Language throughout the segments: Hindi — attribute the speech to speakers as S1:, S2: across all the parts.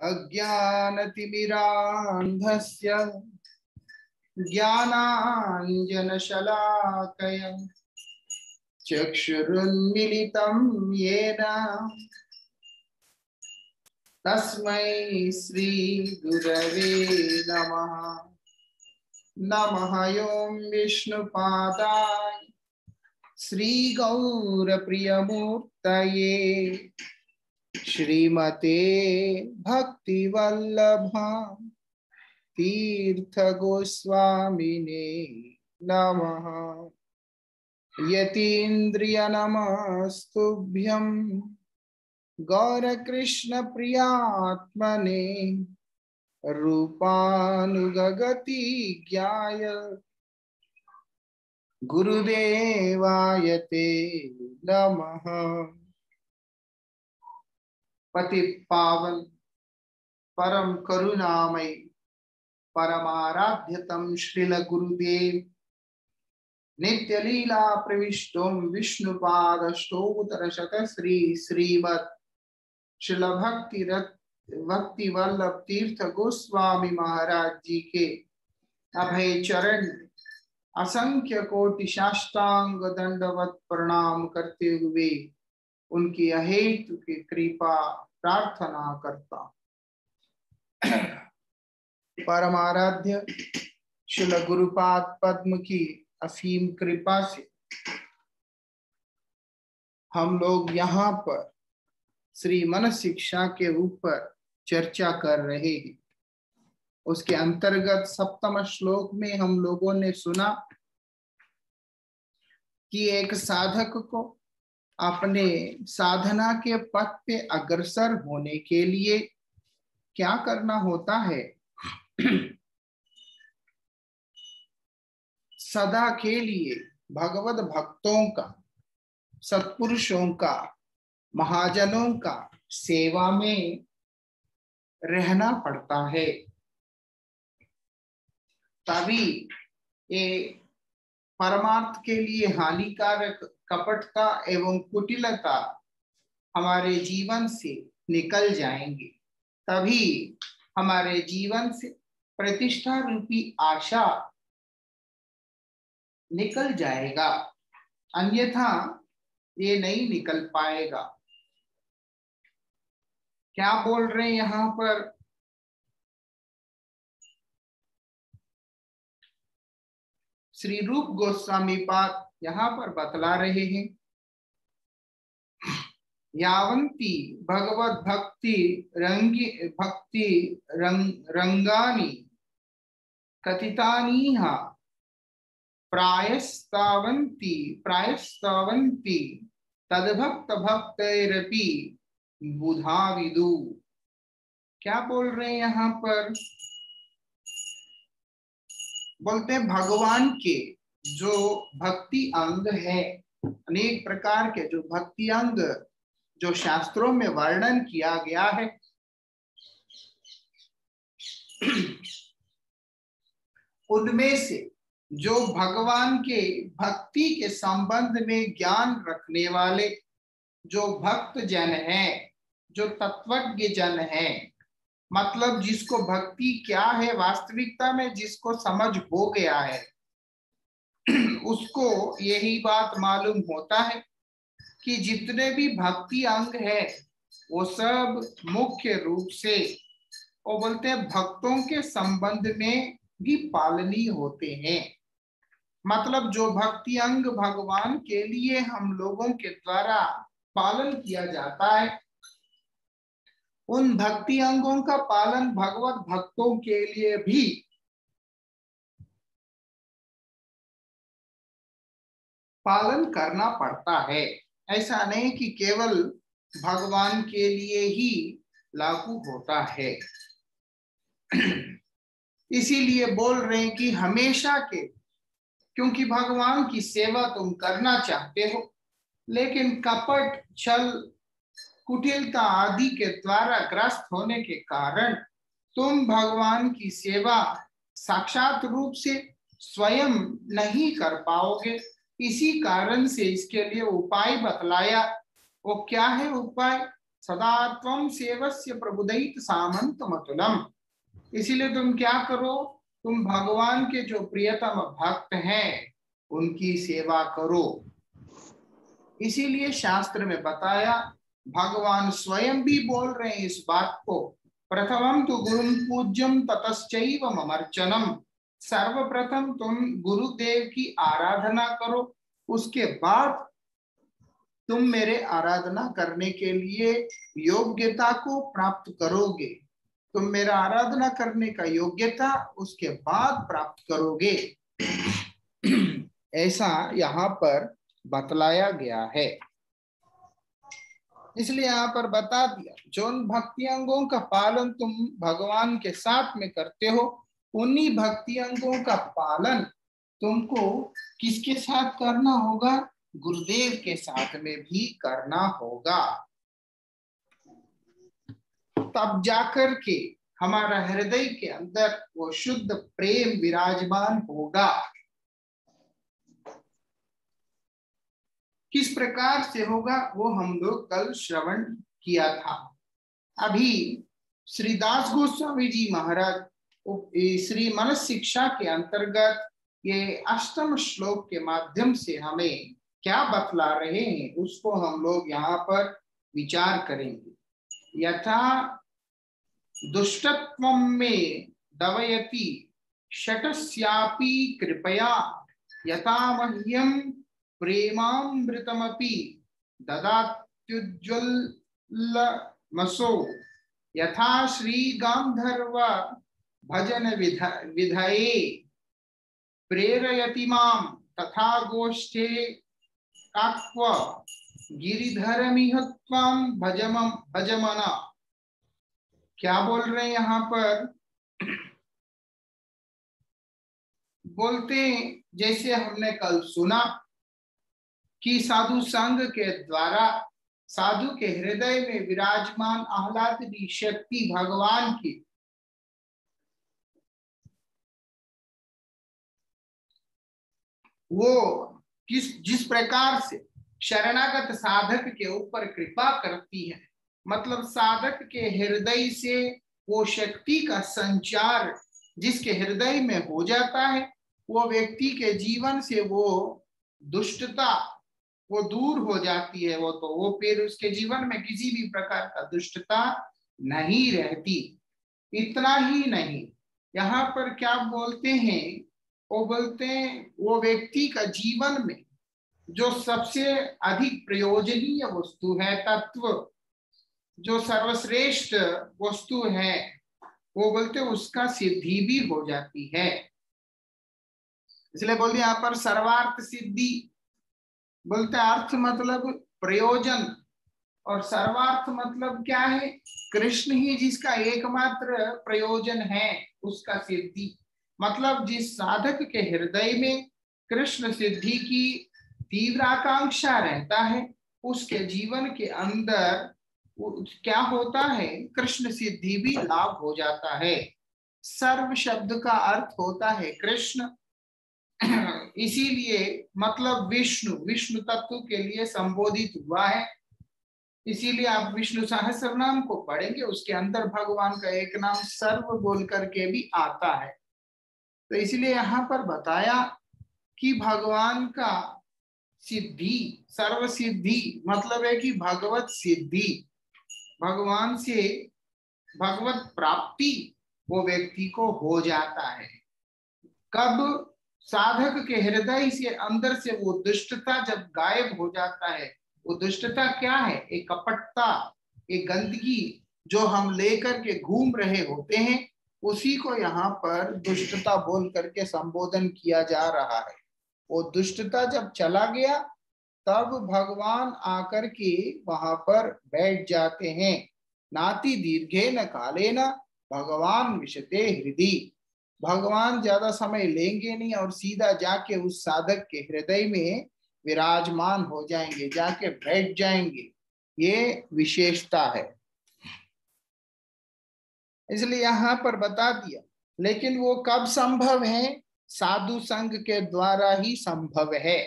S1: अज्ञानतिमिरान्धस्य ज्ञानाञ्जनशलाकया चक्षुरुन्मीलितं येन तस्मै श्रीगुरवे नमः। नमः ॐ विष्णुपादाय श्रीगौरप्रियमूर्तये श्रीमते भक्तिवल्लभा तीर्थगोस्वामिने नमः। यतीन्द्रियनमस्तुभ्यं गौरकृष्ण प्रियात्मने रूपानुगगति ज्ञाय गुरुदेवाय ते नमः। पति पावन परम करुणामय परमाराध्यतम श्रील गुरुदेव नित्य लीला प्रविष्टोम विष्णुपादष्टोत्तर शत श्री श्रीमत् श्रील भक्ति वल्लभ तीर्थ गोस्वामी महाराज जी के अभय चरण असंख्य कोटि साष्टांग दंडवत प्रणाम करते हुए उनकी अहेतु की कृपा प्रार्थना करता। परमाराध्य श्रील गुरुपाद पद्म की असीम कृपा से हम लोग यहाँ पर श्री मन शिक्षा के ऊपर चर्चा कर रहे हैं। उसके अंतर्गत सप्तम श्लोक में हम लोगों ने सुना कि एक साधक को अपने साधना के पथ पे अग्रसर होने के लिए क्या करना होता है? सदा के लिए भगवत भक्तों का, सत्पुरुषों का, महाजनों का सेवा में रहना पड़ता है। तभी ये परमार्थ के लिए हानिकारक कपटता एवं कुटिलता हमारे जीवन से निकल जाएंगे। तभी हमारे जीवन से प्रतिष्ठा रूपी आशा निकल जाएगा, अन्यथा ये नहीं निकल पाएगा। क्या बोल रहे हैं यहाँ पर? श्री रूप गोस्वामी पाद यहाँ पर बतला रहे हैं, यावंती भगवत भक्ति रंगानी कथितानीहा प्रायस्तावंती तद्भक्त भक्तैरपि बुधा विदु। क्या बोल रहे हैं यहाँ पर? बोलते हैं भगवान के जो भक्ति अंग है, अनेक प्रकार के जो भक्ति अंग जो शास्त्रों में वर्णन किया गया है, उनमें से जो भगवान के भक्ति के संबंध में ज्ञान रखने वाले जो भक्त जन हैं, जो तत्वज्ञ जन हैं, मतलब जिसको भक्ति क्या है वास्तविकता में जिसको समझ हो गया है, उसको यही बात मालूम होता है कि जितने भी भक्ति अंग है वो सब मुख्य रूप से वो बोलते हैं भक्तों के संबंध में भी पालनीय होते हैं। मतलब जो भक्ति अंग भगवान के लिए हम लोगों के द्वारा पालन किया जाता है, उन भक्ति अंगों का पालन भगवत भक्तों के लिए भी पालन करना पड़ता है। ऐसा नहीं कि केवल भगवान के लिए ही लागू होता है। इसीलिए बोल रहे हैं कि हमेशा के, क्योंकि भगवान की सेवा तुम करना चाहते हो, लेकिन कपट, छल, कुटिलता आदि के द्वारा ग्रस्त होने के कारण तुम भगवान की सेवा साक्षात रूप से स्वयं नहीं कर पाओगे। इसी कारण से इसके लिए उपाय बतलाया वो क्या है उपाय? सदा त्वं सेवस्य प्रबुदयित सामंतमतुलम। इसीलिए तुम क्या करो, तुम भगवान के जो प्रियतम भक्त हैं उनकी सेवा करो। इसीलिए शास्त्र में बताया, भगवान स्वयं भी बोल रहे हैं इस बात को, प्रथमं तो गुरुं पूज्यम ततश्चैव ममर्चनम। सर्वप्रथम तुम गुरुदेव की आराधना करो, उसके बाद तुम मेरे आराधना करने के लिए योग्यता को प्राप्त करोगे। तुम मेरा आराधना करने का योग्यता उसके बाद प्राप्त करोगे। ऐसा यहाँ पर बतलाया गया है। इसलिए यहाँ पर बता दिया, जो भक्ति अंगों का पालन तुम भगवान के साथ में करते हो, उन्हीं भक्ति अंगों का पालन तुमको किसके साथ करना होगा? गुरुदेव के साथ में भी करना होगा। तब जाकर के हमारा हृदय के अंदर वो शुद्ध प्रेम विराजमान होगा। किस प्रकार से होगा वो हम लोग कल श्रवण किया था। अभी श्रीदास गोस्वामी जी महाराज श्री मन शिक्षा के अंतर्गत ये अष्टम श्लोक के माध्यम से हमें क्या बतला रहे हैं उसको हम लोग यहाँ पर विचार करेंगे। यथा दुष्टत्वं में दवयति शतस्यापि कृपया, यथा मह्यम प्रेमामृतमपि ददात्युज्ज्वलमसो, यथा श्री गांधर्व भजन विधये प्रेरयति मां, तथा गोष्ठे काक्व गिरिधरमिह त्वां भजमना। क्या बोल रहे हैं यहाँ पर? बोलते हैं जैसे हमने कल सुना कि साधु संघ के द्वारा साधु के हृदय में विराजमान आह्लादनी शक्ति भगवान की वो जिस प्रकार से शरणागत साधक के ऊपर कृपा करती है, मतलब साधक के हृदय से वो शक्ति का संचार जिसके हृदय में हो जाता है, वो व्यक्ति के जीवन से वो दुष्टता वो दूर हो जाती है। वो फिर उसके जीवन में किसी भी प्रकार का दुष्टता नहीं रहती। इतना ही नहीं, यहाँ पर क्या बोलते हैं? वो बोलते हैं वो व्यक्ति का जीवन में जो सबसे अधिक प्रयोजनीय वस्तु है, तत्व जो सर्वश्रेष्ठ वस्तु है, वो बोलते उसका सिद्धि भी हो जाती है। इसलिए बोलते यहाँ पर सर्वार्थ सिद्धि। बोलते अर्थ मतलब प्रयोजन, और सर्वार्थ मतलब क्या है? कृष्ण ही जिसका एकमात्र प्रयोजन है, उसका सिद्धि। मतलब जिस साधक के हृदय में कृष्ण सिद्धि की तीव्र आकांक्षा रहता है, उसके जीवन के अंदर क्या होता है? कृष्ण सिद्धि भी लाभ हो जाता है। सर्व शब्द का अर्थ होता है कृष्ण। इसीलिए मतलब विष्णु, विष्णु तत्व के लिए संबोधित हुआ है। इसीलिए आप विष्णु सहस्त्र नाम को पढ़ेंगे, उसके अंदर भगवान का एक नाम सर्व बोल करके भी आता है। तो इसलिए यहाँ पर बताया कि भगवान का सिद्धि, सर्व सिद्धि मतलब है कि भगवत सिद्धि, भगवान से भगवत प्राप्ति वो व्यक्ति को हो जाता है। कब? साधक के हृदय से अंदर से वो दुष्टता जब गायब हो जाता है। वो दुष्टता क्या है? एक कपटता, एक गंदगी जो हम लेकर के घूम रहे होते हैं, उसी को यहाँ पर दुष्टता बोल करके संबोधन किया जा रहा है। वो दुष्टता जब चला गया तब भगवान आकर के वहां पर बैठ जाते हैं। नाति दीर्घे न काले न भगवान विशते हृदय। भगवान ज्यादा समय लेंगे नहीं और सीधा जाके उस साधक के हृदय में विराजमान हो जाएंगे, जाके बैठ जाएंगे। ये विशेषता है। इसलिए यहाँ पर बता दिया। लेकिन वो कब संभव है? साधु संघ के द्वारा ही संभव है।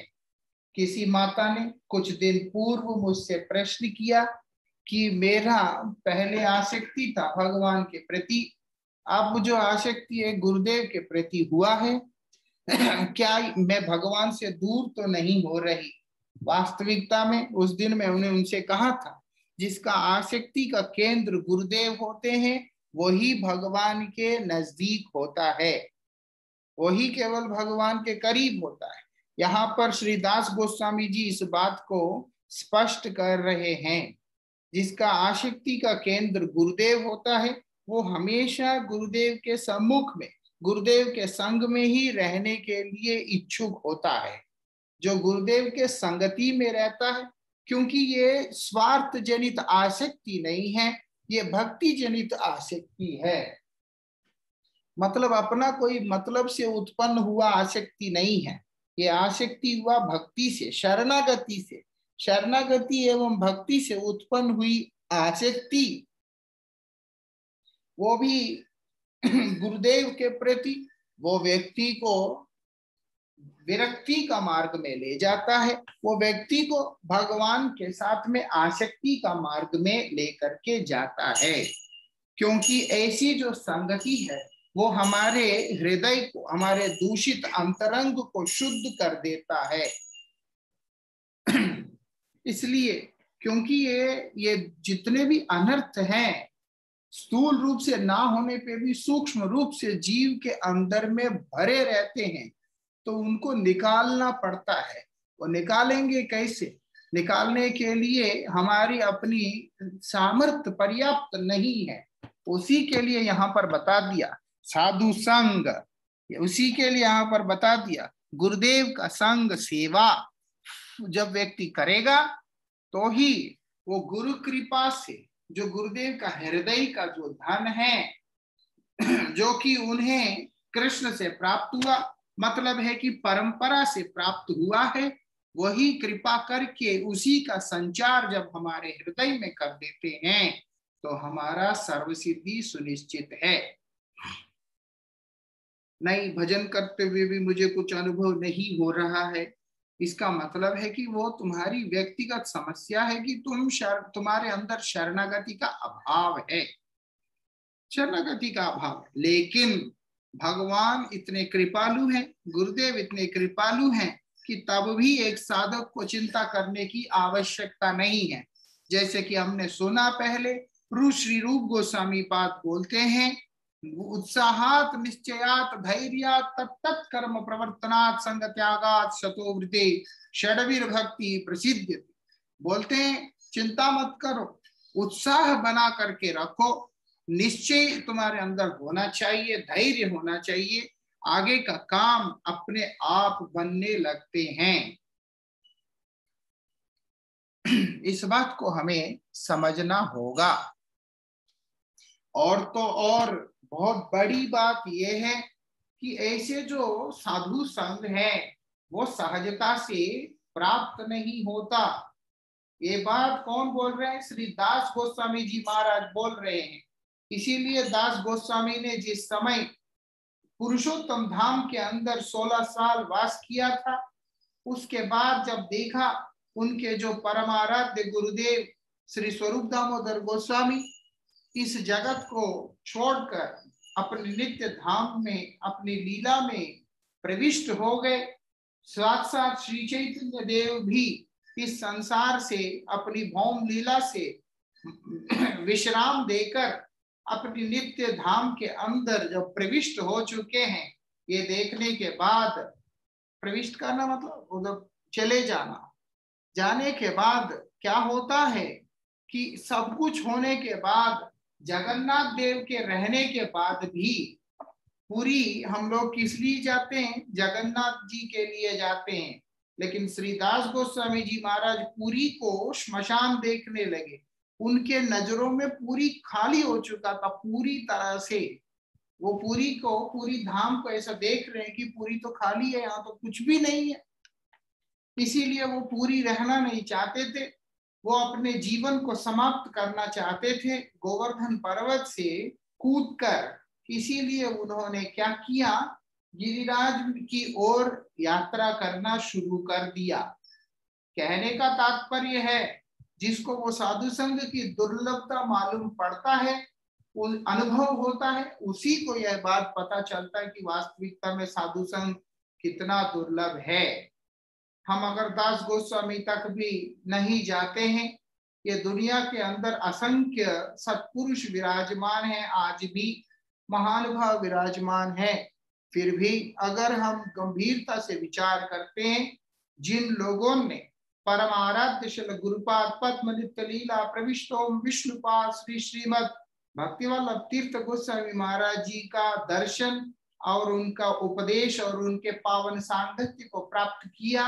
S1: किसी माता ने कुछ दिन पूर्व मुझसे प्रश्न किया कि मेरा पहले आसक्ति था भगवान के प्रति, अब जो आसक्ति है गुरुदेव के प्रति हुआ है, क्या मैं भगवान से दूर तो नहीं हो रही। वास्तविकता में उस दिन मैं उनसे कहा था, जिसका आसक्ति का केंद्र गुरुदेव होते हैं वही भगवान के नजदीक होता है, वही केवल भगवान के करीब होता है। यहाँ पर श्री दास गोस्वामी जी इस बात को स्पष्ट कर रहे हैं, जिसका आसक्ति का केंद्र गुरुदेव होता है वो हमेशा गुरुदेव के सम्मुख में, गुरुदेव के संग में ही रहने के लिए इच्छुक होता है। जो गुरुदेव के संगति में रहता है, क्योंकि ये स्वार्थ जनित आसक्ति नहीं है, ये भक्ति जनित आसक्ति है। मतलब अपना कोई मतलब से उत्पन्न हुआ आसक्ति नहीं है, ये आसक्ति हुआ भक्ति से, शरणागति से, शरणागति एवं भक्ति से उत्पन्न हुई आसक्ति, वो भी गुरुदेव के प्रति वो व्यक्ति को विरक्ति का मार्ग में ले जाता है, वो व्यक्ति को भगवान के साथ में आसक्ति का मार्ग में लेकर के जाता है। क्योंकि ऐसी जो संगति है वो हमारे हृदय को, हमारे दूषित अंतरंग को शुद्ध कर देता है। इसलिए क्योंकि ये जितने भी अनर्थ हैं, स्थूल रूप से ना होने पे भी सूक्ष्म रूप से जीव के अंदर में भरे रहते हैं, तो उनको निकालना पड़ता है। वो निकालेंगे कैसे? निकालने के लिए हमारी अपनी सामर्थ्य पर्याप्त नहीं है, उसी के लिए यहाँ पर बता दिया साधु संग, उसी के लिए यहाँ पर बता दिया गुरुदेव का संग सेवा जब व्यक्ति करेगा तो ही वो गुरु कृपा से, जो गुरुदेव का हृदय का जो धन है जो कि उन्हें कृष्ण से प्राप्त हुआ, मतलब है कि परंपरा से प्राप्त हुआ है, वही कृपा करके उसी का संचार जब हमारे हृदय में कर देते हैं तो हमारा सर्वसिद्धि सुनिश्चित है। नहीं, भजन करते हुए भी मुझे कुछ अनुभव नहीं हो रहा है, इसका मतलब है कि वो तुम्हारी व्यक्तिगत समस्या है कि तुम्हारे अंदर शरणागति का अभाव है, शरणागति का अभाव है। लेकिन भगवान इतने कृपालु हैं, गुरुदेव इतने कृपालु हैं कि तब भी एक साधक को चिंता करने की आवश्यकता नहीं है। जैसे कि हमने सुना पहले, श्री रूप गोस्वामी पाद बोलते हैं, उत्साहात निश्चयात धैर्यात तत्त कर्म प्रवर्तनात् संग त्यागात शतो वृते षडवीर भक्ति प्रसिद्ध। बोलते हैं चिंता मत करो, उत्साह बना करके रखो, निश्चय तुम्हारे अंदर होना चाहिए, धैर्य होना चाहिए, आगे का काम अपने आप बनने लगते हैं। इस बात को हमें समझना होगा। और तो और बहुत बड़ी बात यह है कि ऐसे जो साधु संग है वो सहजता से प्राप्त नहीं होता। ये बात कौन बोल रहे हैं? श्री दास गोस्वामी जी महाराज बोल रहे हैं। इसीलिए दास गोस्वामी ने जिस समय पुरुषोत्तम धाम के अंदर 16 साल वास किया था, उसके बाद जब देखा उनके जो परमाराध्य गुरुदेव श्री स्वरूप दामोदर गोस्वामी इस जगत को छोड़कर अपने नित्य धाम में, अपनी लीला में प्रविष्ट हो गए, साथ साथ श्री चैतन्य देव भी इस संसार से, अपनी भौम लीला से विश्राम देकर अपनी नित्य धाम के अंदर जब प्रविष्ट हो चुके हैं, ये देखने के बाद, प्रविष्ट करना मतलब उधर चले जाना, जाने के बाद क्या होता है कि सब कुछ होने के बाद, जगन्नाथ देव के रहने के बाद भी पुरी हम लोग किस लिए जाते हैं? जगन्नाथ जी के लिए जाते हैं। लेकिन श्री दास गोस्वामी जी महाराज पुरी को श्मशान देखने लगे, उनके नजरों में पुरी खाली हो चुका था पूरी तरह से। वो पुरी को, पूरी धाम को ऐसा देख रहे हैं कि पुरी तो खाली है, यहाँ तो कुछ भी नहीं है। इसीलिए वो पूरी रहना नहीं चाहते थे, वो अपने जीवन को समाप्त करना चाहते थे गोवर्धन पर्वत से कूदकर। इसीलिए उन्होंने क्या किया? गिरिराज की ओर यात्रा करना शुरू कर दिया। कहने का तात्पर्य है जिसको वो साधु संघ की दुर्लभता मालूम पड़ता है, अनुभव होता है, उसी को यह बात पता चलता है कि वास्तविकता में साधु संघ कितना दुर्लभ है। हम अगर दास गोस्वामी तक भी नहीं जाते हैं, ये दुनिया के अंदर असंख्य सत्पुरुष विराजमान हैं, आज भी महानुभाव विराजमान है, फिर भी अगर हम गंभीरता से विचार करते हैं, जिन लोगों ने परमाराध्य श्री गुरुपाद पद्मलिप्त लीला प्रविष्टोम विष्णुपाद श्री श्रीमद भक्तिवल्लभ तीर्थ गोस्वामी महाराज जी का दर्शन और उनका उपदेश और उनके पावन सांगत्य को प्राप्त किया,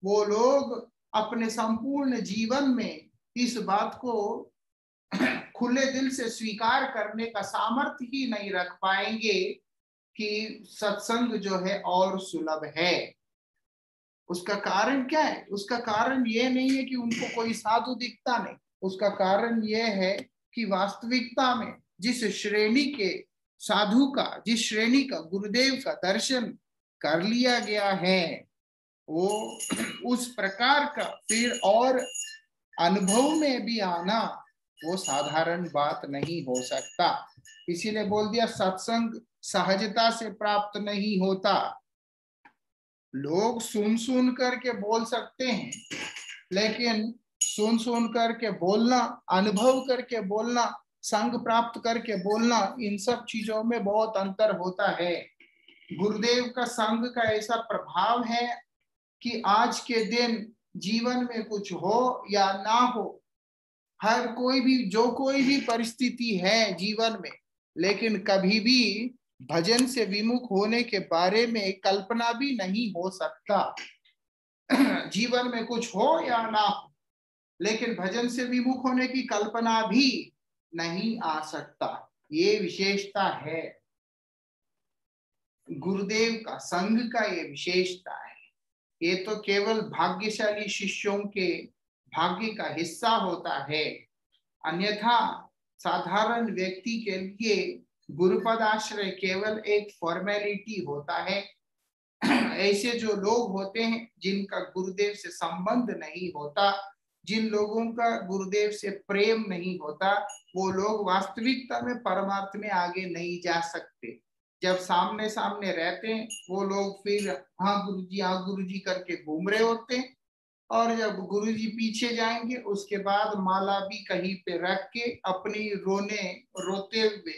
S1: वो लोग अपने संपूर्ण जीवन में इस बात को खुले दिल से स्वीकार करने का सामर्थ्य ही नहीं रख पाएंगे कि सत्संग जो है और सुलभ है। उसका कारण क्या है? उसका कारण ये नहीं है कि उनको कोई साधु दिखता नहीं, उसका कारण ये है कि वास्तविकता में जिस श्रेणी के साधु का, जिस श्रेणी का गुरुदेव का दर्शन कर लिया गया है, वो उस प्रकार का फिर और अनुभव में भी आना वो साधारण बात नहीं हो सकता। इसीलिए बोल दिया सत्संग सहजता से प्राप्त नहीं होता। लोग सुन करके बोल सकते हैं, लेकिन सुन करके बोलना, अनुभव करके बोलना, संग प्राप्त करके बोलना, इन सब चीजों में बहुत अंतर होता है। गुरुदेव का संग का ऐसा प्रभाव है कि आज के दिन जीवन में कुछ हो या ना हो, हर कोई भी जो कोई भी परिस्थिति है जीवन में, लेकिन कभी भी भजन से विमुख होने के बारे में कल्पना भी नहीं हो सकता। जीवन में कुछ हो या ना हो, लेकिन भजन से विमुख होने की कल्पना भी नहीं आ सकता। ये विशेषता है गुरुदेव का, संघ का ये विशेषता है। ये तो केवल भाग्यशाली शिष्यों के भाग्य का हिस्सा होता है, अन्यथा साधारण व्यक्ति के लिए गुरुपद आश्रय केवल एक फॉर्मेलिटी होता है। ऐसे जो लोग होते हैं जिनका गुरुदेव से संबंध नहीं होता, जिन लोगों का गुरुदेव से प्रेम नहीं होता, वो लोग वास्तविकता में परमार्थ में आगे नहीं जा सकते। जब सामने सामने रहते हैं वो लोग फिर हाँ गुरुजी करके घूम रहे होते हैं, और जब गुरुजी पीछे जाएंगे उसके बाद माला भी कहीं पे रख के अपनी रोते हुए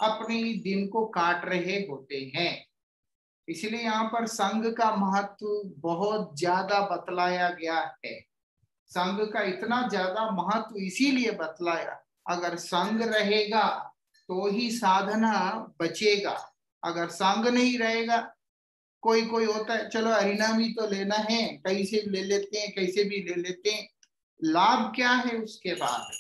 S1: अपने दिन को काट रहे होते हैं। इसलिए यहाँ पर संघ का महत्व बहुत ज्यादा बतलाया गया है। संघ का इतना ज्यादा महत्व इसीलिए बतलाया, अगर संघ रहेगा तो ही साधना बचेगा। अगर संघ नहीं रहेगा, कोई होता है चलो हरिनाम ही तो लेना है, कैसे ले लेते हैं, कैसे भी ले लेते हैं, लाभ क्या है उसके बाद?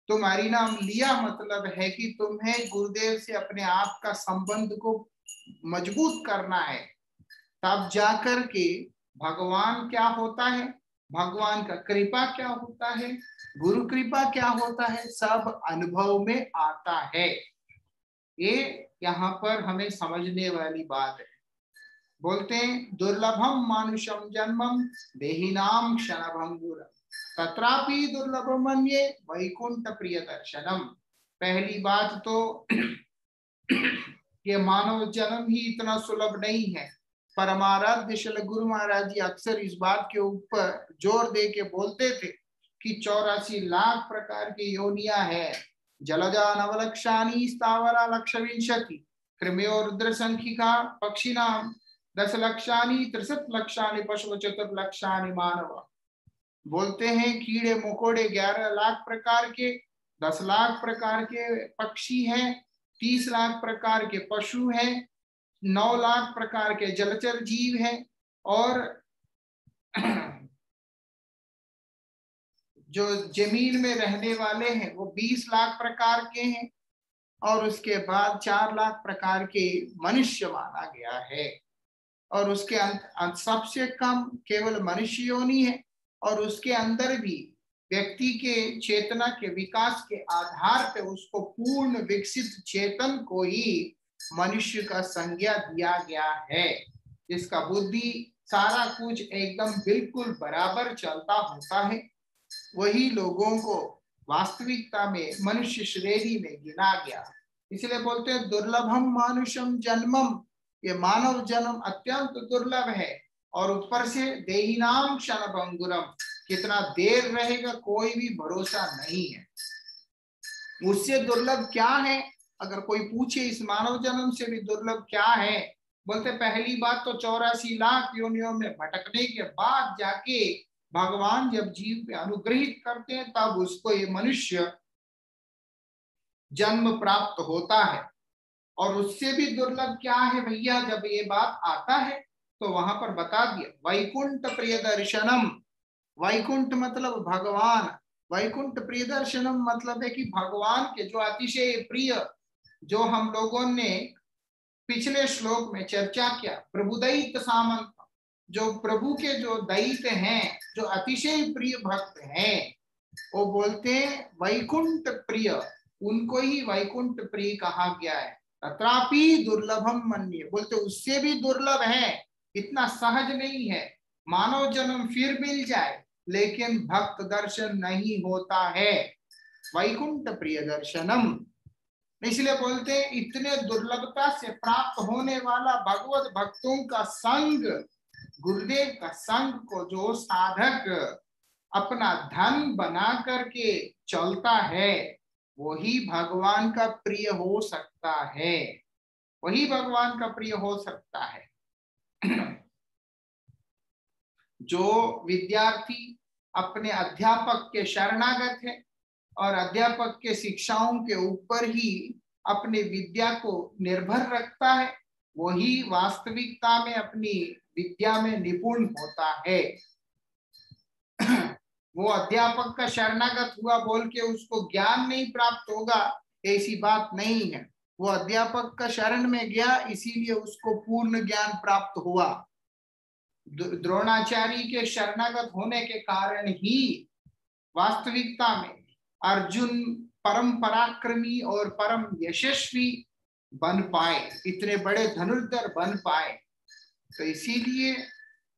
S1: तुम हरिनाम लिया मतलब है कि तुम्हें गुरुदेव से अपने आप का संबंध को मजबूत करना है, तब जाकर के भगवान क्या होता है, भगवान का कृपा क्या होता है, गुरु कृपा क्या होता है, सब अनुभव में आता है। ये यहाँ पर हमें समझने वाली बात है। बोलते हैं दुर्लभम मानुषम जन्मम देहिनाम क्षणभंगुरम तत्रापि दुर्लभम मन्ये वैकुंठ प्रिय दर्शनम। पहली बात तो ये मानव जन्म ही इतना सुलभ नहीं है। परमाराध्य श्री गुरु महाराज जी अक्सर इस बात के ऊपर जोर दे के बोलते थे कि 84 लाख प्रकार की योनियां है। जलजा नवलक्षाणी स्थावरा लक्षविंशति कृमयो रुद्र संखिका पक्षिनाम 10 लक्षाणी 63 लक्षाणी पशु चतुर्लक्षाणी मानव। बोलते हैं कीड़े मकोड़े 11 लाख प्रकार के, 10 लाख प्रकार के पक्षी हैं, 30 लाख प्रकार के पशु हैं, 9 लाख प्रकार के जलचर जीव हैं, और जो जमीन में रहने वाले हैं वो 20 लाख प्रकार के हैं, और उसके बाद 4 लाख प्रकार के मनुष्य माना गया है। और उसके सबसे कम केवल मनुष्य योनि है, और उसके अंदर भी व्यक्ति के चेतना के विकास के आधार पे उसको पूर्ण विकसित चेतन को ही मनुष्य का संज्ञा दिया गया है, जिसका बुद्धि सारा कुछ एकदम बिल्कुल बराबर चलता होता है, वही लोगों को वास्तविकता में मनुष्य श्रेणी में गिना गया। इसलिए बोलते हैं दुर्लभम मानुषम जन्मम, ये मानव जन्म अत्यंत दुर्लभ है। और ऊपर से देहिनाम क्षण भंगुरम, कितना देर रहेगा कोई भी भरोसा नहीं है। उससे दुर्लभ क्या है? अगर कोई पूछे इस मानव जन्म से भी दुर्लभ क्या है, बोलते पहली बात तो 84 लाख योनियों में भटकने के बाद जाके भगवान जब जीव पे अनुग्रहित करते हैं तब उसको ये मनुष्य जन्म प्राप्त होता है। और उससे भी दुर्लभ क्या है भैया? जब ये बात आता है तो वहां पर बता दिया वैकुंठ प्रिय दर्शनम। वैकुंठ मतलब भगवान, वैकुंठ प्रिय दर्शनम मतलब है कि भगवान के जो अतिशय प्रिय, जो हम लोगों ने पिछले श्लोक में चर्चा किया, प्रभुदैत सामंत, जो प्रभु के जो दैत हैं, जो अतिशय प्रिय भक्त हैं, वो बोलते हैं वैकुंठ प्रिय, उनको ही वैकुंठ प्रिय कहा गया है। तत्रापि दुर्लभम मन्ये, बोलते उससे भी दुर्लभ है, इतना सहज नहीं है। मानव जन्म फिर मिल जाए लेकिन भक्त दर्शन नहीं होता है, वैकुंठ प्रिय दर्शनम। इसलिए बोलते हैं इतने दुर्लभता से प्राप्त होने वाला भगवत भक्तों का संग, गुरुदेव का संग को जो साधक अपना धन बना करके चलता है, वही भगवान का प्रिय हो सकता है, वही भगवान का प्रिय हो सकता है। जो विद्यार्थी अपने अध्यापक के शरणागत है और अध्यापक के शिक्षाओं के ऊपर ही अपने विद्या को निर्भर रखता है, वही वास्तविकता में अपनी विद्या में निपुण होता है। वो अध्यापक का शरणागत हुआ बोल के उसको ज्ञान नहीं प्राप्त होगा, ऐसी बात नहीं है। वो अध्यापक का शरण में गया इसीलिए उसको पूर्ण ज्ञान प्राप्त हुआ। द्रोणाचार्य के शरणागत होने के कारण ही वास्तविकता में अर्जुन परम पराक्रमी और परम यशस्वी बन पाए, इतने बड़े धनुर्धर बन पाए। तो इसीलिए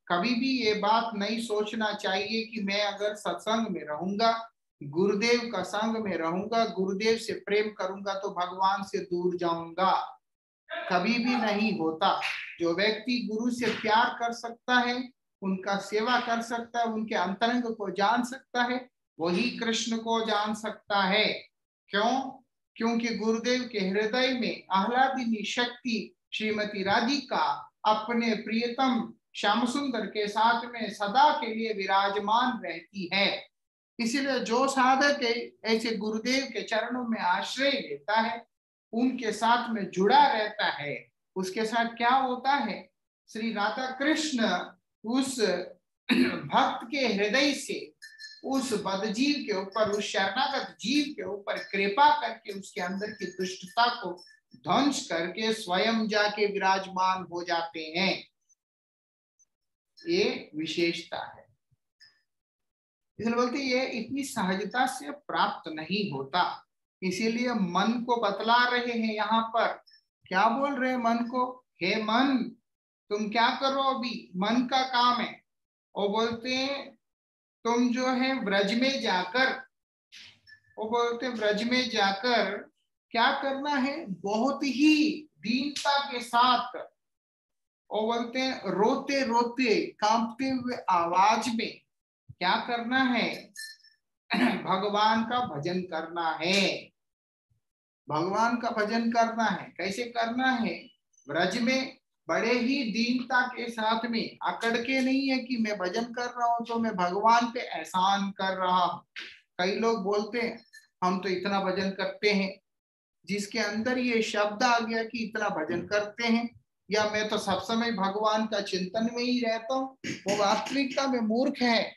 S1: कभी भी ये बात नहीं सोचना चाहिए कि मैं अगर सत्संग में रहूंगा, गुरुदेव का संग में रहूंगा, गुरुदेव से प्रेम करूंगा तो भगवान से दूर जाऊंगा, कभी भी नहीं होता। जो व्यक्ति गुरु से प्यार कर सकता है, उनका सेवा कर सकता है, उनके अंतरंग को जान सकता है, वही कृष्ण को जान सकता है। क्यों? क्योंकि गुरुदेव के हृदय में आह्लादिनी शक्ति श्रीमती राधिका अपने प्रियतम श्याम सुंदर के साथ में सदा के लिए विराजमान रहती है। इसीलिए जो साधक ऐसे गुरुदेव के चरणों में आश्रय लेता है, उनके साथ में जुड़ा रहता है, उसके साथ क्या होता है? श्री राधा कृष्ण उस भक्त के हृदय से उस बदजीव के ऊपर, उस शरणागत जीव के ऊपर कृपा करके उसके अंदर की दुष्टता को ध्वंस करके स्वयं जाके विराजमान हो जाते हैं। ये विशेषता है। इसलिए बोलते ये इतनी सहजता से प्राप्त नहीं होता। इसीलिए मन को बतला रहे हैं यहाँ पर। क्या बोल रहे हैं मन को? हे मन, तुम क्या करो अभी? मन का काम है। वो बोलते हैं तुम जो है व्रज में जाकर, वो बोलते व्रज में जाकर क्या करना है? बहुत ही दीनता के साथ, वो बोलते हैं रोते रोते कांपते हुए आवाज में क्या करना है? भगवान का भजन करना है। भगवान का भजन करना है। कैसे करना है? व्रज में बड़े ही दीनता के साथ में, अकड़ के नहीं है कि मैं भजन कर रहा हूं तो मैं भगवान पे एहसान कर रहा हूं। कई लोग बोलते हैं हम तो इतना भजन करते हैं, जिसके अंदर ये शब्द आ गया कि इतना भजन करते हैं या मैं तो सब समय भगवान का चिंतन में ही रहता हूँ, वो वास्तविकता में मूर्ख है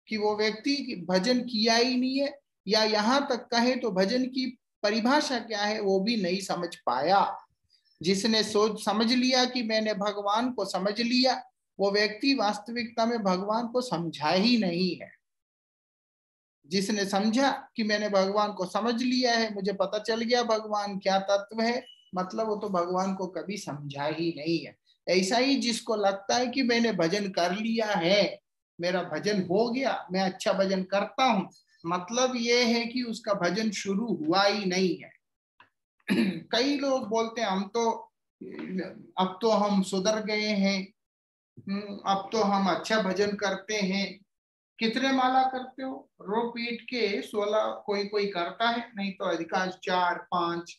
S1: कि वो व्यक्ति भजन किया ही नहीं है, या यहाँ तक कहे तो भजन की परिभाषा क्या है वो भी नहीं समझ पाया। जिसने सोच समझ लिया कि मैंने भगवान को समझ लिया, वो व्यक्ति वास्तविकता में भगवान को समझा ही नहीं है। जिसने समझा कि मैंने भगवान को समझ लिया है, मुझे पता चल गया भगवान क्या तत्व है, मतलब वो तो भगवान को कभी समझा ही नहीं है। ऐसा ही जिसको लगता है कि मैंने भजन कर लिया है, मेरा भजन हो गया, मैं अच्छा भजन करता हूं, मतलब ये है कि उसका भजन शुरू हुआ ही नहीं है। कई लोग बोलते हैं हम तो अब तो हम सुधर गए हैं, अब तो हम अच्छा भजन करते हैं। कितने माला करते हो? रो पीट के 16 कोई कोई करता है, नहीं तो अधिकांश 4 5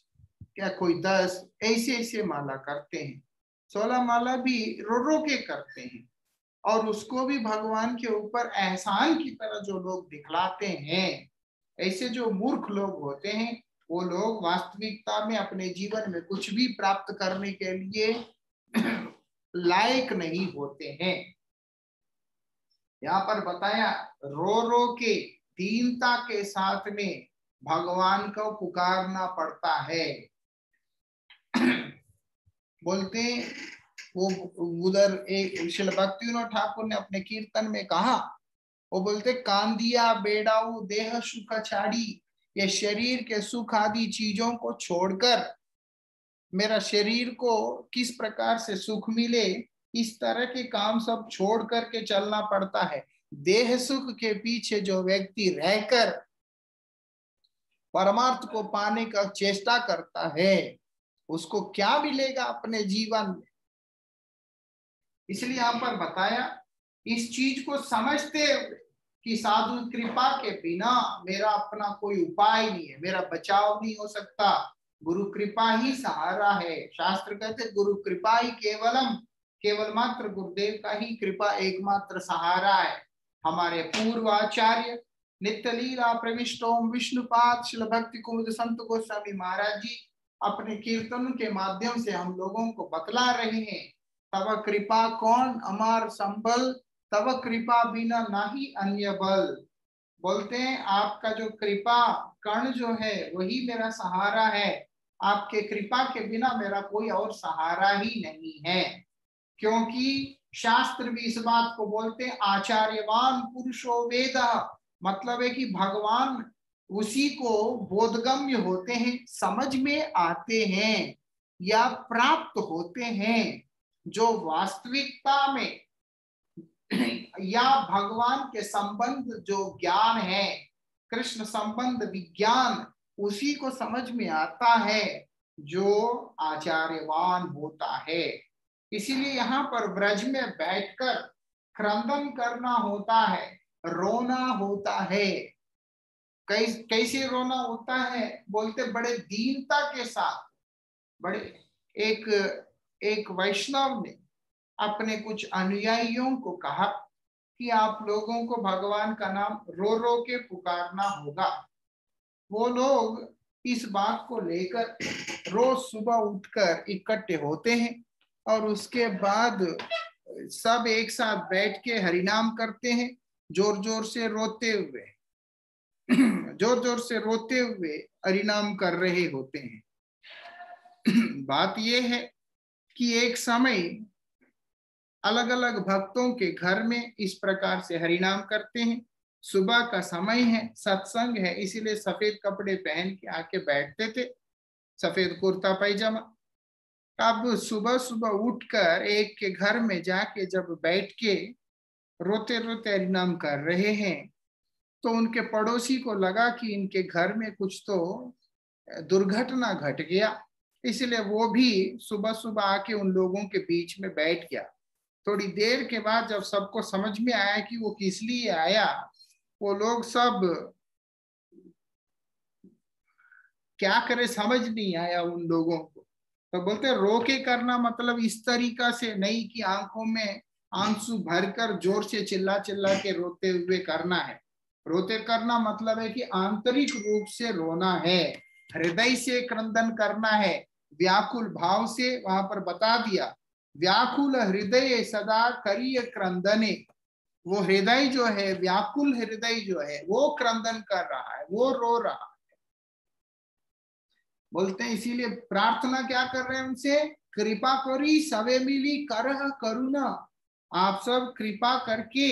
S1: या कोई 10 ऐसे ऐसे माला करते हैं। 16 माला भी रो रो के करते हैं, और उसको भी भगवान के ऊपर एहसान की तरह जो लोग दिखलाते हैं। ऐसे जो मूर्ख लोग होते हैं, वो लोग वास्तविकता में अपने जीवन में कुछ भी प्राप्त करने के लिए लायक नहीं होते हैं। यहाँ पर बताया, रो रो के दीनता के साथ में भगवान को पुकारना पड़ता है। बोलते वो उधर एक श्रील भक्तिविनोद ठाकुर ने अपने कीर्तन में कहा, वो बोलते कांदिया बेड़ाऊ देह सुख छाड़ी, ये शरीर के सुख आदि चीजों को छोड़कर मेरा शरीर को किस प्रकार से सुख मिले, इस तरह के काम सब छोड़ करके चलना पड़ता है। देह सुख के पीछे जो व्यक्ति रहकर परमार्थ को पाने का चेष्टा करता है, उसको क्या मिलेगा अपने जीवन में। इसलिए यहां पर बताया, इस चीज को समझते हुए कि साधु कृपा के बिना मेरा अपना कोई उपाय नहीं है, मेरा बचाव नहीं हो सकता, गुरु कृपा ही सहारा है। शास्त्र कहते गुरु कृपा ही केवलम, केवल मात्र गुरुदेव का ही कृपा एकमात्र सहारा है। हमारे पूर्व आचार्य नित्य लीला प्रविष्टोम विष्णुपाद श्रील भक्ति कुमुद संत गोस्वामी महाराज जी अपने कीर्तन के माध्यम से हम लोगों को बतला रहे हैं, तब कृपा कौन अमार संबल, तब कृपा बिना नहीं अन्य बल। बोलते हैं आपका जो कृपा कर्ण जो है वही मेरा सहारा है, आपके कृपा के बिना मेरा कोई और सहारा ही नहीं है। क्योंकि शास्त्र भी इस बात को बोलते हैं, आचार्यवान पुरुषो वेद, मतलब है कि भगवान उसी को बोधगम्य होते हैं, समझ में आते हैं या प्राप्त होते हैं, जो वास्तविकता में या भगवान के संबंध जो ज्ञान है, कृष्ण संबंध विज्ञान, उसी को समझ में आता है जो आचार्यवान होता है। इसीलिए यहाँ पर ब्रज में बैठकर क्रंदन करना होता है, रोना होता है। कैसे रोना होता है? बोलते बड़े दीनता के साथ। बड़े एक एक वैष्णव ने अपने कुछ अनुयायियों को कहा कि आप लोगों को भगवान का नाम रो रो के पुकारना होगा। वो लोग इस बात को लेकर रोज सुबह उठकर इकट्ठे होते हैं, और उसके बाद सब एक साथ बैठ के हरिनाम करते हैं, जोर जोर से रोते हुए जोर जोर से रोते हुए हरिनाम कर रहे होते हैं। बात यह है कि एक समय अलग अलग भक्तों के घर में इस प्रकार से हरिनाम करते हैं। सुबह का समय है, सत्संग है, इसीलिए सफेद कपड़े पहन के आके बैठते थे, सफेद कुर्ता पैजामा। अब सुबह सुबह उठकर एक के घर में जाके जब बैठ के रोते रोते हरिनाम कर रहे हैं, तो उनके पड़ोसी को लगा कि इनके घर में कुछ तो दुर्घटना घट गया, इसलिए वो भी सुबह सुबह आके उन लोगों के बीच में बैठ गया। थोड़ी देर के बाद जब सबको समझ में आया कि वो किस लिए आया, वो लोग सब क्या करे समझ नहीं आया उन लोगों को। तो बोलते रो के करना मतलब इस तरीका से नहीं कि आंखों में आंसू भरकर जोर से चिल्ला चिल्ला के रोते हुए करना है। रोते करना मतलब है कि आंतरिक रूप से रोना है, हृदय से क्रंदन करना है, व्याकुल भाव से। वहां पर बता दिया, व्याकुल हृदय सदा करिय क्रंदने। वो हृदय जो है, व्याकुल हृदय जो है, वो क्रंदन कर रहा है, वो रो रहा है। बोलते हैं इसीलिए प्रार्थना क्या कर रहे हैं उनसे, कृपा करी सवे मिली करह करुणा। आप सब कृपा करके,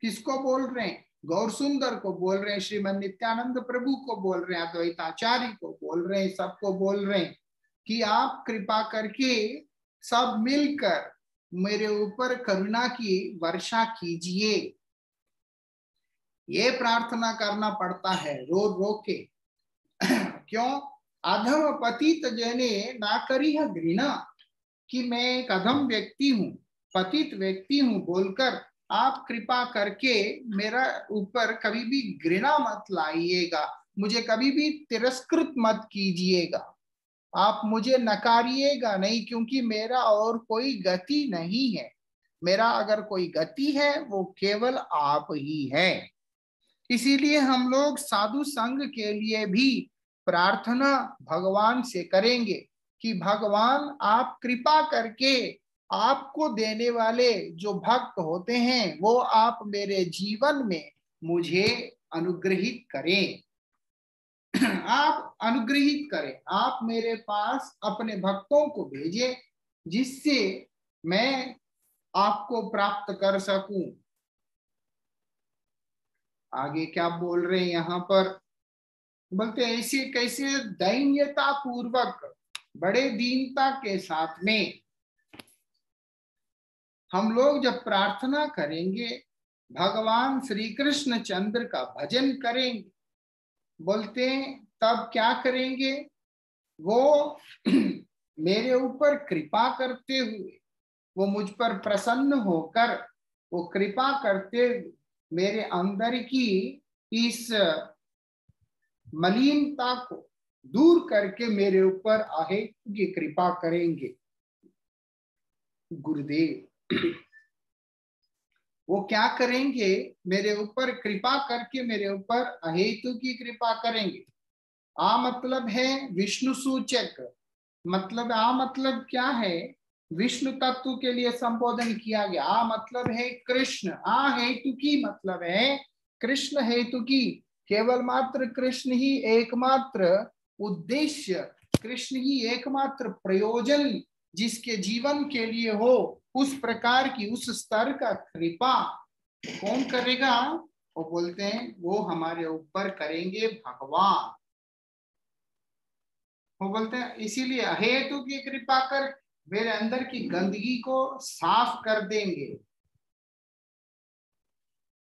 S1: किसको बोल रहे हैं? गौर सुंदर को बोल रहे हैं, श्रीमद नित्यानंद प्रभु को बोल रहे हैं, अद्वैताचार्य को बोल रहे हैं, सबको बोल रहे हैं कि आप कृपा करके सब मिलकर मेरे ऊपर करुणा की वर्षा कीजिए। ये प्रार्थना करना पड़ता है रो रो के। क्यों? अधम पतित जने ना करी है घृणा, कि मैं एक अधम व्यक्ति हूँ, पतित व्यक्ति हूँ बोलकर आप कृपा करके मेरा ऊपर कभी भी घृणा मत लाइएगा, मुझे कभी भी तिरस्कृत मत कीजिएगा, आप मुझे नकारिएगा नहीं, क्योंकि मेरा और कोई गति नहीं है। मेरा अगर कोई गति है वो केवल आप ही है। इसीलिए हम लोग साधु संघ के लिए भी प्रार्थना भगवान से करेंगे कि भगवान आप कृपा करके आपको देने वाले जो भक्त होते हैं वो आप मेरे जीवन में मुझे अनुग्रहित करें। आप अनुग्रहित करें, आप मेरे पास अपने भक्तों को भेजें जिससे मैं आपको प्राप्त कर सकूं। आगे क्या बोल रहे हैं यहाँ पर? बोलते ऐसे कैसे? दैन्यता पूर्वक, बड़े दीनता के साथ में हम लोग जब प्रार्थना करेंगे, भगवान श्री कृष्ण चंद्र का भजन करेंगे। बोलते हैं तब क्या करेंगे? वो मेरे ऊपर कृपा करते हुए, वो मुझ पर प्रसन्न होकर वो कृपा करते मेरे अंदर की इस मलिनता को दूर करके मेरे ऊपर आहे की कृपा करेंगे। गुरुदेव वो क्या करेंगे? मेरे ऊपर कृपा करके मेरे ऊपर अहेतु की कृपा करेंगे। आ मतलब है विष्णु सूचक, मतलब आ मतलब क्या है? विष्णु तत्व के लिए संबोधन किया गया। आ मतलब है कृष्ण, आ हेतु की मतलब है कृष्ण हेतु की, केवल मात्र कृष्ण ही एकमात्र उद्देश्य, कृष्ण ही एकमात्र प्रयोजन जिसके जीवन के लिए हो, उस प्रकार की उस स्तर का कृपा कौन करेगा? वो बोलते हैं वो हमारे ऊपर करेंगे भगवान। वो बोलते हैं इसीलिए हेतु की कृपा कर मेरे अंदर की गंदगी को साफ कर देंगे।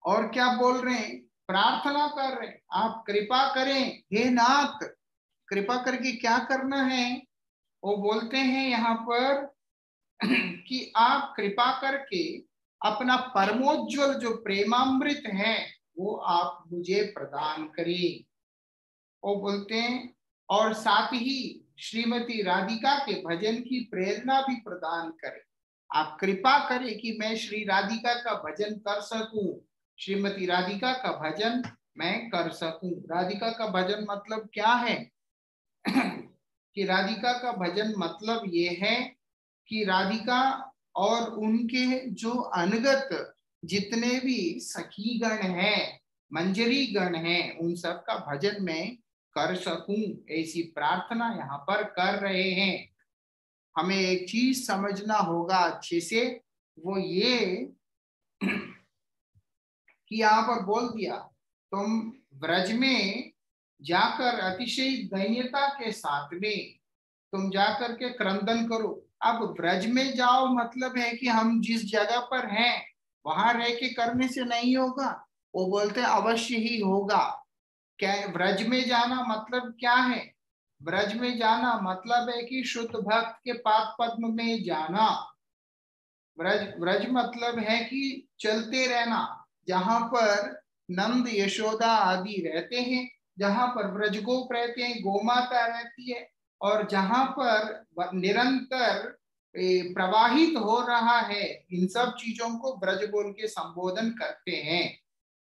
S1: और क्या बोल रहे हैं? प्रार्थना कर रहे हैं आप कृपा करें हे नाथ। कृपा करके क्या करना है? वो बोलते हैं यहाँ पर कि आप कृपा करके अपना परमोज्वल जो प्रेमामृत है वो आप मुझे प्रदान करें। वो बोलते हैं और साथ ही श्रीमती राधिका के भजन की प्रेरणा भी प्रदान करें। आप कृपा करें कि मैं श्री राधिका का भजन कर सकूं, श्रीमती राधिका का भजन मैं कर सकूं। राधिका का भजन मतलब क्या है? कि राधिका का भजन मतलब ये है कि राधिका और उनके जो अनगत जितने भी सखी गण हैं, मंजरी गण हैं, उन सब का भजन मैं कर सकूं, ऐसी प्रार्थना यहाँ पर कर रहे हैं। हमें एक चीज समझना होगा अच्छे से, वो ये कि यहाँ पर बोल दिया तुम व्रज में जाकर अतिशय दैन्यता के साथ में तुम जाकर के क्रंदन करो। अब व्रज में जाओ मतलब है कि हम जिस जगह पर हैं वहां रह के करने से नहीं होगा। वो बोलते हैं अवश्य ही होगा। क्या व्रज में जाना मतलब क्या है? व्रज में जाना मतलब है कि शुद्ध भक्त के पाद पद्म में जाना। व्रज व्रज मतलब है कि चलते रहना, जहां पर नंद यशोदा आदि रहते हैं, जहां पर व्रजगोप रहते हैं, गोमाता रहती है, और जहां पर निरंतर प्रवाहित हो रहा है, इन सब चीजों को व्रज बोल के संबोधन करते हैं।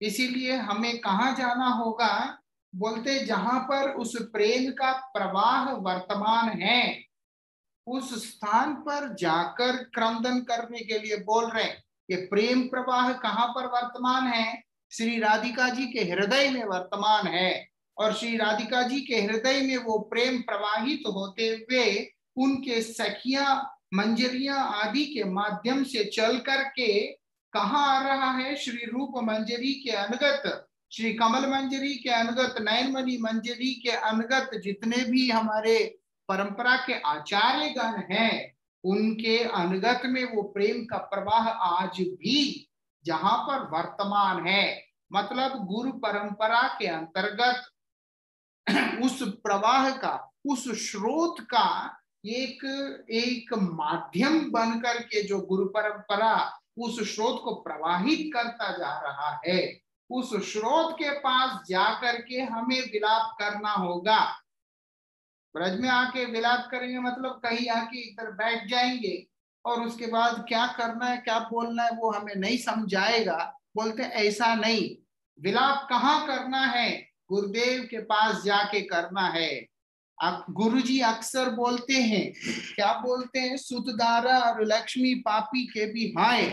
S1: इसीलिए हमें कहाँ जाना होगा? बोलते जहां पर उस प्रेम का प्रवाह वर्तमान है, उस स्थान पर जाकर क्रंदन करने के लिए बोल रहे हैं। ये प्रेम प्रवाह कहाँ पर वर्तमान है? श्री राधिका जी के हृदय में वर्तमान है, और श्री राधिका जी के हृदय में वो प्रेम प्रवाहित होते हुए उनके सखियां मंजरियां आदि के माध्यम से चल करके कहाँ आ रहा है? श्री रूप मंजरी के अनगत, श्री कमल मंजरी के अनगत, नयनमणि मंजरी के अनगत जितने भी हमारे परंपरा के आचार्य गण हैं, उनके अनुगत में वो प्रेम का प्रवाह आज भी जहां पर वर्तमान है, मतलब गुरु परंपरा के अंतर्गत उस प्रवाह का, उस स्रोत का एक एक माध्यम बनकर के जो गुरु परंपरा उस स्रोत को प्रवाहित करता जा रहा है, उस स्रोत के पास जाकर के हमें विलाप करना होगा। ब्रज में आके विलाप करेंगे मतलब कहीं आके इधर बैठ जाएंगे और उसके बाद क्या करना है क्या बोलना है वो हमें नहीं समझाएगा। बोलते ऐसा नहीं, विलाप कहाँ करना है, गुरुदेव के पास जाके करना है। अब गुरुजी अक्सर बोलते हैं, क्या बोलते हैं, सुतदारा और लक्ष्मी पापी के भी हाय,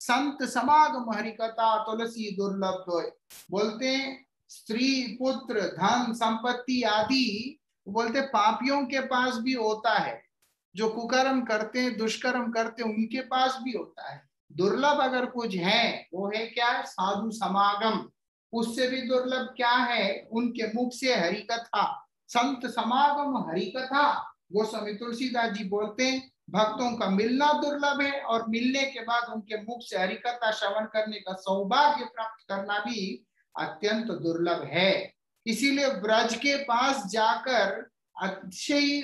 S1: संत समागम हरिकथा तुलसी दुर्लभ होय। बोलते हैं स्त्री पुत्र धन संपत्ति आदि बोलते पापियों के पास भी होता है, जो कुकर्म करते हैं दुष्कर्म करते हैं उनके पास भी होता है। दुर्लभ अगर कुछ है वो है क्या, साधु समागम। उससे भी दुर्लभ क्या है, उनके मुख से हरि कथा, संत समागम हरि कथा। गोस्वामी तुलसीदास जी बोलते हैं भक्तों का मिलना दुर्लभ है और मिलने के बाद उनके मुख से हरि कथा श्रवण करने का सौभाग्य प्राप्त करना भी अत्यंत दुर्लभ है। इसीलिए ब्रज के पास जाकर अतिशय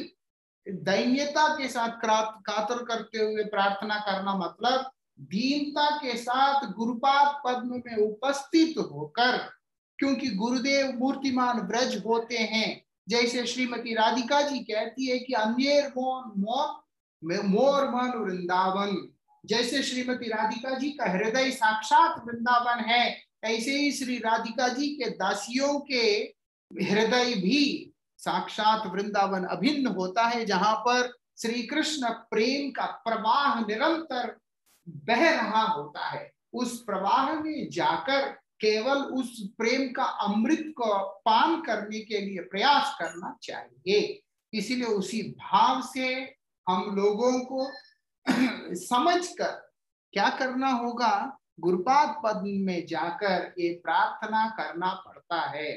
S1: दैन्यता के साथ कातर करते हुए प्रार्थना करना, मतलब दीनता के साथ गुरुपाद पद्म में उपस्थित होकर, क्योंकि गुरुदेव मूर्तिमान ब्रज होते हैं। जैसे श्रीमती राधिका जी कहती है कि अन्येर मोर मन वृंदावन, जैसे श्रीमती राधिका जी का हृदय साक्षात वृंदावन है, ऐसे ही श्री राधिका जी के दासियों के हृदय भी साक्षात वृंदावन अभिन्न होता है, जहां पर श्री कृष्ण प्रेम का प्रवाह निरंतर बह रहा होता है। उस प्रवाह में जाकर केवल उस प्रेम का अमृत को पान करने के लिए प्रयास करना चाहिए। इसीलिए उसी भाव से हम लोगों को समझकर क्या करना होगा, गुरुपाद पद में जाकर ये प्रार्थना करना पड़ता है।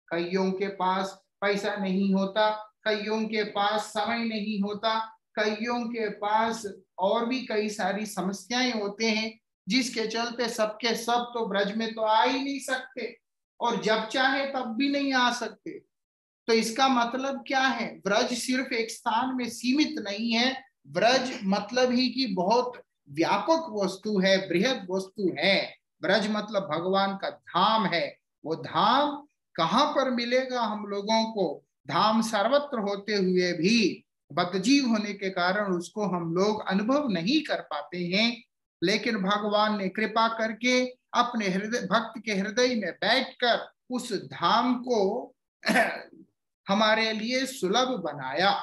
S1: कईयों के पास पैसा नहीं होता, कईयों के पास समय नहीं होता, कईयों के पास और भी कई सारी समस्याएं होते हैं, जिसके चलते सबके सब तो ब्रज में तो आ ही नहीं सकते और जब चाहे तब भी नहीं आ सकते। तो इसका मतलब क्या है, ब्रज सिर्फ एक स्थान में सीमित नहीं है। ब्रज मतलब ही कि बहुत व्यापक वस्तु है, बृहद वस्तु है। ब्रज मतलब भगवान का धाम है। वो धाम कहाँ पर मिलेगा हम लोगों को, धाम सर्वत्र होते हुए भी बद्धजीव होने के कारण उसको हम लोग अनुभव नहीं कर पाते हैं। लेकिन भगवान ने कृपा करके अपने हृदय भक्त के हृदय में बैठकर उस धाम को हमारे लिए सुलभ बनाया।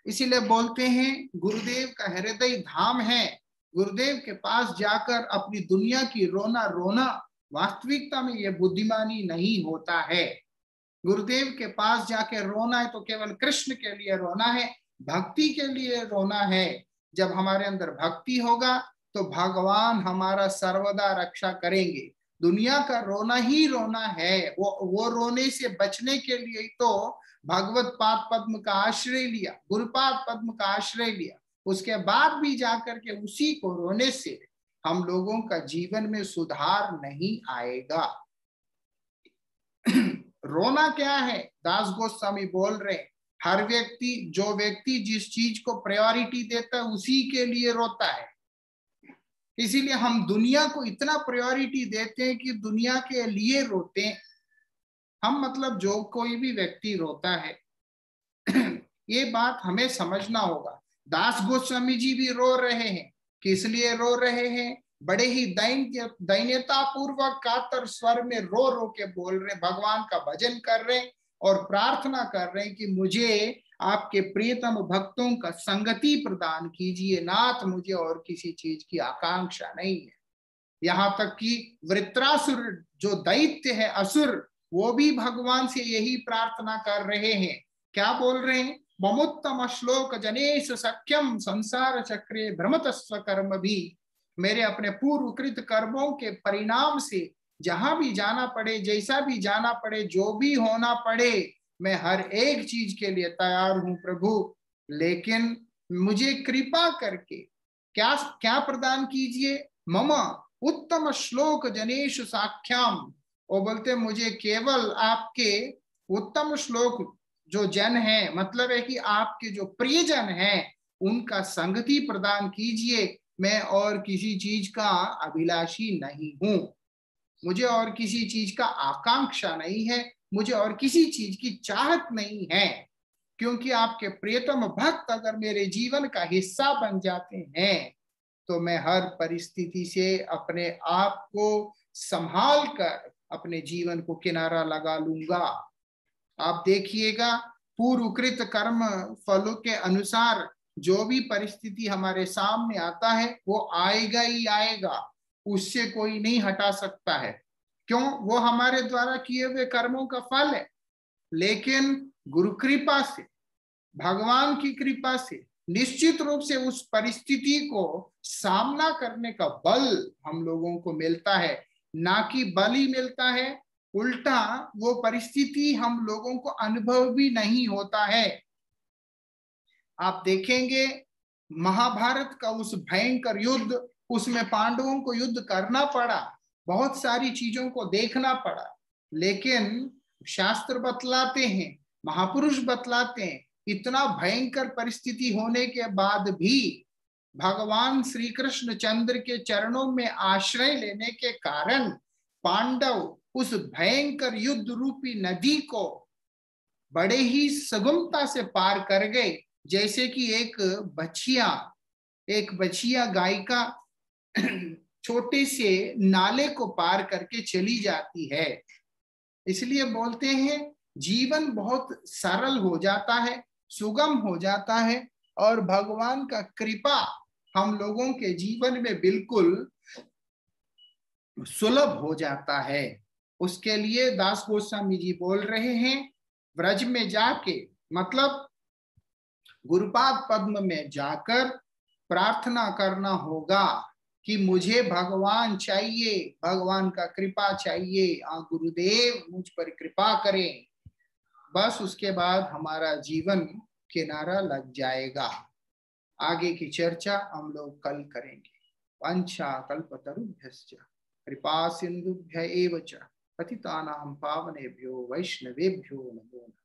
S1: इसीलिए बोलते हैं गुरुदेव का हृदय धाम है। गुरुदेव के पास जाकर अपनी दुनिया की रोना रोना वास्तविकता में यह बुद्धिमानी नहीं होता है। गुरुदेव के पास जाके रोना है तो केवल कृष्ण के लिए रोना है, भक्ति के लिए रोना है। जब हमारे अंदर भक्ति होगा तो भगवान हमारा सर्वदा रक्षा करेंगे। दुनिया का रोना ही रोना है, वो रोने से बचने के लिए तो भगवत पाद पद्म का आश्रय लिया, गुरुपाद पद्म का आश्रय लिया। उसके बाद भी जाकर के उसी को रोने से हम लोगों का जीवन में सुधार नहीं आएगा। रोना क्या है, दास गोस्वामी बोल रहे, हर व्यक्ति जो व्यक्ति जिस चीज को प्रायोरिटी देता है उसी के लिए रोता है। इसीलिए हम दुनिया को इतना प्रायोरिटी देते हैं कि दुनिया के लिए रोते हैं हम, मतलब जो कोई भी व्यक्ति रोता है ये बात हमें समझना होगा। दास गोस्वामी जी भी रो रहे हैं, किस लिए रो रहे हैं, बड़े ही दैन्यता पूर्वक कातर स्वर में रो रो के बोल रहे, भगवान का भजन कर रहे और प्रार्थना कर रहे हैं कि मुझे आपके प्रियतम भक्तों का संगति प्रदान कीजिए नाथ, मुझे और किसी चीज की आकांक्षा नहीं है। यहाँ तक कि वृत्रासुर जो दैत्य है, असुर, वो भी भगवान से यही प्रार्थना कर रहे हैं। क्या बोल रहे हैं, ममुत्तम श्लोक जनेश सख्यम संसार चक्रे भ्रमतस्व कर्म भी, मेरे अपने पूर्वकृत कर्मों के परिणाम से जहां भी जाना पड़े, जैसा भी जाना पड़े, जो भी होना पड़े, मैं हर एक चीज के लिए तैयार हूं प्रभु। लेकिन मुझे कृपा करके क्या क्या प्रदान कीजिए, मम उत्तम श्लोक जनेषु साख्याम। वो बोलते मुझे केवल आपके उत्तम श्लोक जो जन है, मतलब है कि आपके जो प्रियजन हैं, उनका संगति प्रदान कीजिए। मैं और किसी चीज का अभिलाषी नहीं हूं, मुझे और किसी चीज का आकांक्षा नहीं है, मुझे और किसी चीज की चाहत नहीं है, क्योंकि आपके प्रियतम भक्त अगर मेरे जीवन का हिस्सा बन जाते हैं तो मैं हर परिस्थिति से अपने आप को संभाल कर अपने जीवन को किनारा लगा लूंगा। आप देखिएगा, पूर्वकृत कर्म फलों के अनुसार जो भी परिस्थिति हमारे सामने आता है वो आएगा ही आएगा, उससे कोई नहीं हटा सकता है। क्यों? वो हमारे द्वारा किए हुए कर्मों का फल है। लेकिन गुरु कृपा से, भगवान की कृपा से निश्चित रूप से उस परिस्थिति को सामना करने का बल हम लोगों को मिलता है, ना कि बल ही मिलता है, उल्टा वो परिस्थिति हम लोगों को अनुभव भी नहीं होता है। आप देखेंगे महाभारत का उस भयंकर युद्ध, उसमें पांडवों को युद्ध करना पड़ा, बहुत सारी चीजों को देखना पड़ा, लेकिन शास्त्र बतलाते हैं, महापुरुष बतलाते हैं, इतना भयंकर परिस्थिति होने के बाद भी भगवान श्री कृष्ण चंद्र के चरणों में आश्रय लेने के कारण पांडव उस भयंकर युद्ध रूपी नदी को बड़े ही सुगमता से पार कर गए, जैसे कि एक बछिया गाय का छोटे से नाले को पार करके चली जाती है। इसलिए बोलते हैं जीवन बहुत सरल हो जाता है, सुगम हो जाता है, और भगवान का कृपा हम लोगों के जीवन में बिल्कुल सुलभ हो जाता है। उसके लिए दास गोस्वामी जी बोल रहे हैं, व्रज में जाके, मतलब गुरुपाद पद्म में जाकर प्रार्थना करना होगा कि मुझे भगवान चाहिए, भगवान का कृपा चाहिए, गुरुदेव मुझ पर कृपा करें। बस उसके बाद हमारा जीवन किनारा लग जाएगा। आगे की चर्चा हम लोग कल करेंगे। वंशा कल्पतरुभ्यश्च कृपा सिंधुभ्य एव च पतितानां पावनेभ्यो वैष्णवेभ्यो नमो नमः।